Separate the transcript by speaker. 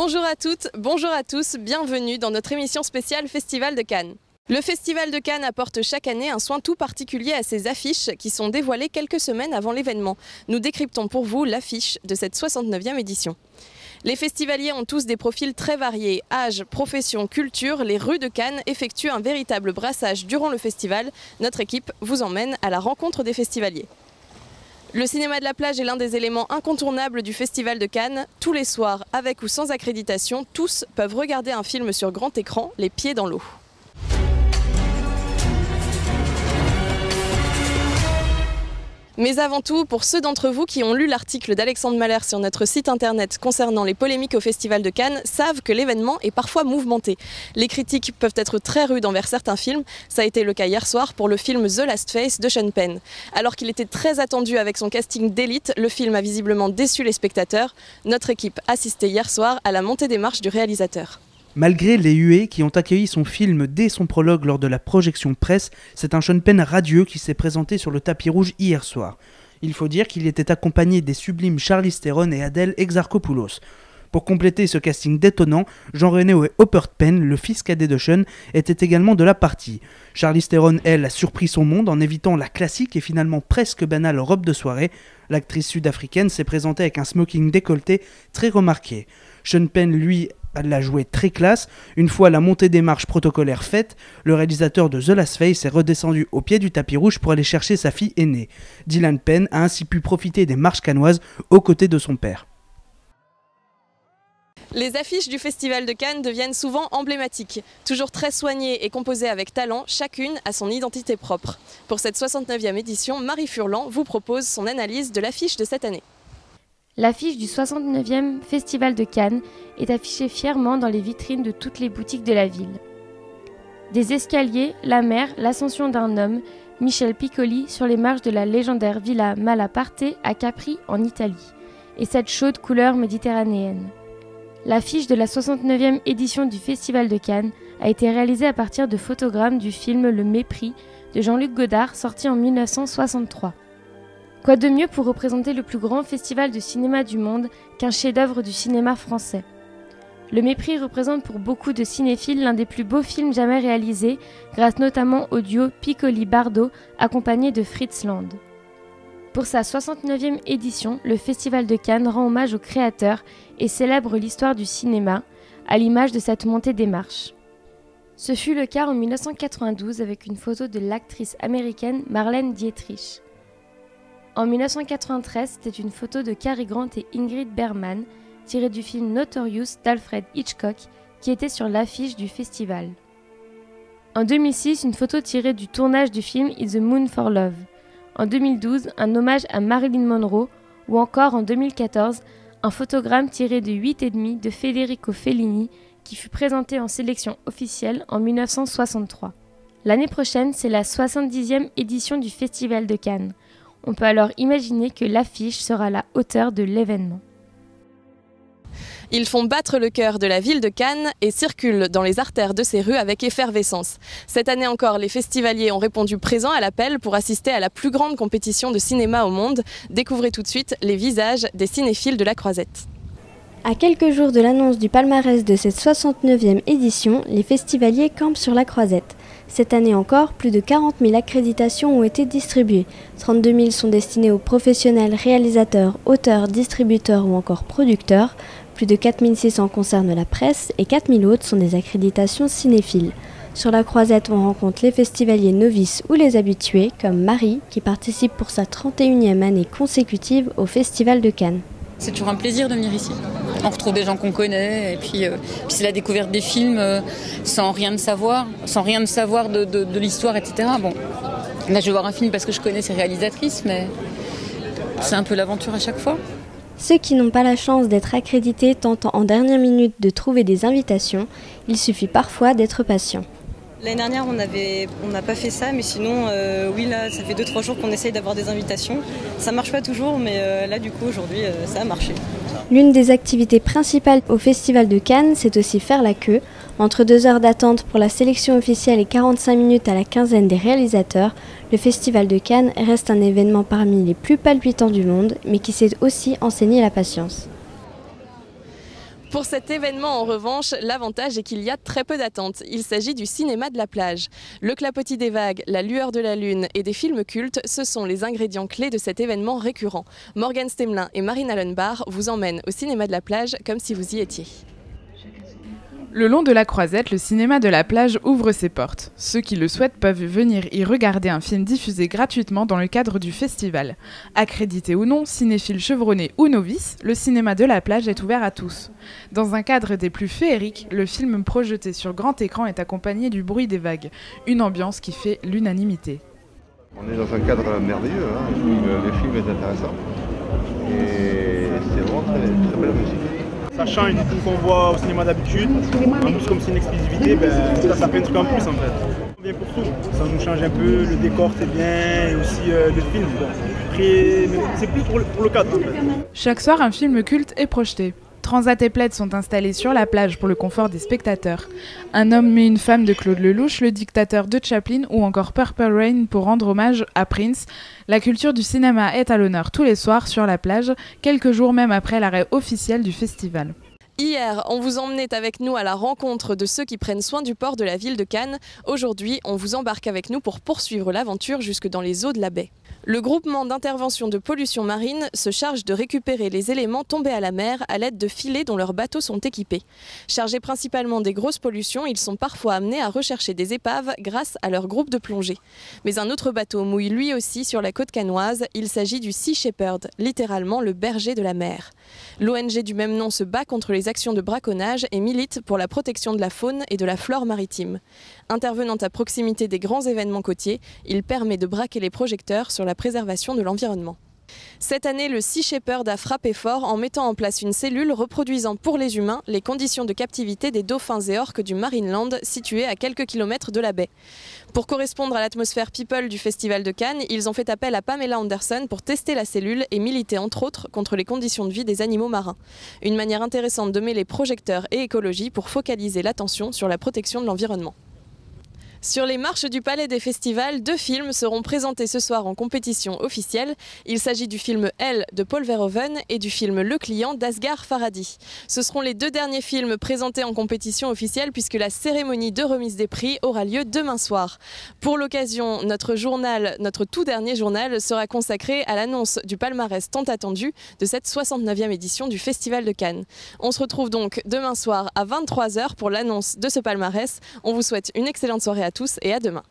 Speaker 1: Bonjour à toutes, bonjour à tous, bienvenue dans notre émission spéciale Festival de Cannes. Le Festival de Cannes apporte chaque année un soin tout particulier à ses affiches qui sont dévoilées quelques semaines avant l'événement. Nous décryptons pour vous l'affiche de cette 69e édition. Les festivaliers ont tous des profils très variés. Âge, profession, culture, les rues de Cannes effectuent un véritable brassage durant le festival. Notre équipe vous emmène à la rencontre des festivaliers. Le cinéma de la plage est l'un des éléments incontournables du Festival de Cannes. Tous les soirs, avec ou sans accréditation, tous peuvent regarder un film sur grand écran, les pieds dans l'eau. Mais avant tout, pour ceux d'entre vous qui ont lu l'article d'Alexandre Mahler sur notre site internet concernant les polémiques au Festival de Cannes, savent que l'événement est parfois mouvementé. Les critiques peuvent être très rudes envers certains films, ça a été le cas hier soir pour le film The Last Face de Sean Penn. Alors qu'il était très attendu avec son casting d'élite, le film a visiblement déçu les spectateurs. Notre équipe assistait hier soir à la montée des marches du réalisateur.
Speaker 2: Malgré les huées qui ont accueilli son film dès son prologue lors de la projection presse, c'est un Sean Penn radieux qui s'est présenté sur le tapis rouge hier soir. Il faut dire qu'il était accompagné des sublimes Charlize Theron et Adèle Exarchopoulos. Pour compléter ce casting détonnant, Jean-René Hopper Penn, le fils cadet de Sean, était également de la partie. Charlize Theron, elle, a surpris son monde en évitant la classique et finalement presque banale robe de soirée. L'actrice sud-africaine s'est présentée avec un smoking décolleté très remarqué. Sean Penn, lui, l'a joué très classe. Une fois la montée des marches protocolaires faite, le réalisateur de The Last Face est redescendu au pied du tapis rouge pour aller chercher sa fille aînée. Dylan Penn a ainsi pu profiter des marches cannoises aux côtés de son père.
Speaker 1: Les affiches du Festival de Cannes deviennent souvent emblématiques. Toujours très soignées et composées avec talent, chacune a son identité propre. Pour cette 69e édition, Marie Furlan vous propose son analyse de l'affiche de cette année.
Speaker 3: L'affiche du 69e Festival de Cannes est affichée fièrement dans les vitrines de toutes les boutiques de la ville. Des escaliers, la mer, l'ascension d'un homme, Michel Piccoli sur les marches de la légendaire Villa Malaparte à Capri en Italie, et cette chaude couleur méditerranéenne. L'affiche de la 69e édition du Festival de Cannes a été réalisée à partir de photogrammes du film Le Mépris de Jean-Luc Godard sorti en 1963. Quoi de mieux pour représenter le plus grand festival de cinéma du monde qu'un chef-d'œuvre du cinéma français. Le Mépris représente pour beaucoup de cinéphiles l'un des plus beaux films jamais réalisés, grâce notamment au duo Piccoli-Bardot accompagné de Fritz Lang. Pour sa 69e édition, le Festival de Cannes rend hommage aux créateurs et célèbre l'histoire du cinéma, à l'image de cette montée des marches. Ce fut le cas en 1992 avec une photo de l'actrice américaine Marlène Dietrich. En 1993, c'était une photo de Cary Grant et Ingrid Bergman, tirée du film Notorious d'Alfred Hitchcock, qui était sur l'affiche du festival. En 2006, une photo tirée du tournage du film It's the Moon for Love. En 2012, un hommage à Marilyn Monroe, ou encore en 2014, un photogramme tiré de 8,5 de Federico Fellini, qui fut présenté en sélection officielle en 1963. L'année prochaine, c'est la 70e édition du Festival de Cannes. On peut alors imaginer que l'affiche sera à la hauteur de l'événement.
Speaker 1: Ils font battre le cœur de la ville de Cannes et circulent dans les artères de ces rues avec effervescence. Cette année encore, les festivaliers ont répondu présent à l'appel pour assister à la plus grande compétition de cinéma au monde. Découvrez tout de suite les visages des cinéphiles de la Croisette.
Speaker 4: À quelques jours de l'annonce du palmarès de cette 69e édition, les festivaliers campent sur la Croisette. Cette année encore, plus de 40 000 accréditations ont été distribuées. 32 000 sont destinées aux professionnels, réalisateurs, auteurs, distributeurs ou encore producteurs. Plus de 4 600 concernent la presse et 4 000 autres sont des accréditations cinéphiles. Sur la Croisette, on rencontre les festivaliers novices ou les habitués, comme Marie, qui participe pour sa 31e année consécutive au Festival de Cannes.
Speaker 5: C'est toujours un plaisir de venir ici. On retrouve des gens qu'on connaît et puis c'est la découverte des films sans rien savoir de l'histoire, etc. Bon, là je vais voir un film parce que je connais ces réalisatrices, mais c'est un peu l'aventure à chaque fois.
Speaker 4: Ceux qui n'ont pas la chance d'être accrédités tentent en dernière minute de trouver des invitations. Il suffit parfois d'être patient.
Speaker 6: L'année dernière, on n'a pas fait ça, mais sinon, oui, là, ça fait 2-3 jours qu'on essaye d'avoir des invitations. Ça marche pas toujours, mais là, du coup, aujourd'hui, ça a marché.
Speaker 4: L'une des activités principales au Festival de Cannes, c'est aussi faire la queue. Entre 2 heures d'attente pour la sélection officielle et 45 minutes à la quinzaine des réalisateurs, le Festival de Cannes reste un événement parmi les plus palpitants du monde, mais qui sait aussi enseigner la patience.
Speaker 1: Pour cet événement, en revanche, l'avantage est qu'il y a très peu d'attente. Il s'agit du cinéma de la plage. Le clapotis des vagues, la lueur de la lune et des films cultes, ce sont les ingrédients clés de cet événement récurrent. Morgan Stemlin et Marine Allenbar vous emmènent au cinéma de la plage comme si vous y étiez.
Speaker 7: Le long de la Croisette, le cinéma de la plage ouvre ses portes. Ceux qui le souhaitent peuvent venir y regarder un film diffusé gratuitement dans le cadre du festival. Accrédité ou non, cinéphiles chevronnés ou novices, le cinéma de la plage est ouvert à tous. Dans un cadre des plus féeriques, le film projeté sur grand écran est accompagné du bruit des vagues, une ambiance qui fait l'unanimité.
Speaker 8: On est dans un cadre merveilleux, hein. Le film est intéressant et c'est vraiment très, très belle musique.
Speaker 9: Ça change du tout qu'on voit au cinéma d'habitude. En plus, comme c'est une exclusivité, ça fait un truc en plus en fait. On vient pour tout. Ça nous change un peu, le décor c'est bien et aussi le film. Bon. Après, c'est plus pour le cadre en fait.
Speaker 7: Chaque soir, un film culte est projeté. Transat et Plaid sont installés sur la plage pour le confort des spectateurs. Un homme et une femme de Claude Lelouch, Le Dictateur de Chaplin ou encore Purple Rain pour rendre hommage à Prince. La culture du cinéma est à l'honneur tous les soirs sur la plage, quelques jours même après l'arrêt officiel du festival.
Speaker 1: Hier, on vous emmenait avec nous à la rencontre de ceux qui prennent soin du port de la ville de Cannes. Aujourd'hui, on vous embarque avec nous pour poursuivre l'aventure jusque dans les eaux de la baie. Le groupement d'intervention de pollution marine se charge de récupérer les éléments tombés à la mer à l'aide de filets dont leurs bateaux sont équipés. Chargés principalement des grosses pollutions, ils sont parfois amenés à rechercher des épaves grâce à leur groupe de plongée. Mais un autre bateau mouille lui aussi sur la côte cannoise. Il s'agit du Sea Shepherd, littéralement le berger de la mer. L'ONG du même nom se bat contre les actions de braconnage et milite pour la protection de la faune et de la flore maritime. Intervenant à proximité des grands événements côtiers, il permet de braquer les projecteurs sur la préservation de l'environnement. Cette année, le Sea Shepherd a frappé fort en mettant en place une cellule reproduisant pour les humains les conditions de captivité des dauphins et orques du Marineland, situé à quelques kilomètres de la baie. Pour correspondre à l'atmosphère people du Festival de Cannes, ils ont fait appel à Pamela Anderson pour tester la cellule et militer entre autres contre les conditions de vie des animaux marins. Une manière intéressante de mêler projecteurs et écologie pour focaliser l'attention sur la protection de l'environnement. Sur les marches du Palais des Festivals, 2 films seront présentés ce soir en compétition officielle. Il s'agit du film Elle de Paul Verhoeven et du film Le Client d'Asghar Farhadi. Ce seront les 2 derniers films présentés en compétition officielle puisque la cérémonie de remise des prix aura lieu demain soir. Pour l'occasion, notre tout dernier journal sera consacré à l'annonce du palmarès tant attendu de cette 69e édition du Festival de Cannes. On se retrouve donc demain soir à 23 h pour l'annonce de ce palmarès. On vous souhaite une excellente soirée à tous et à demain.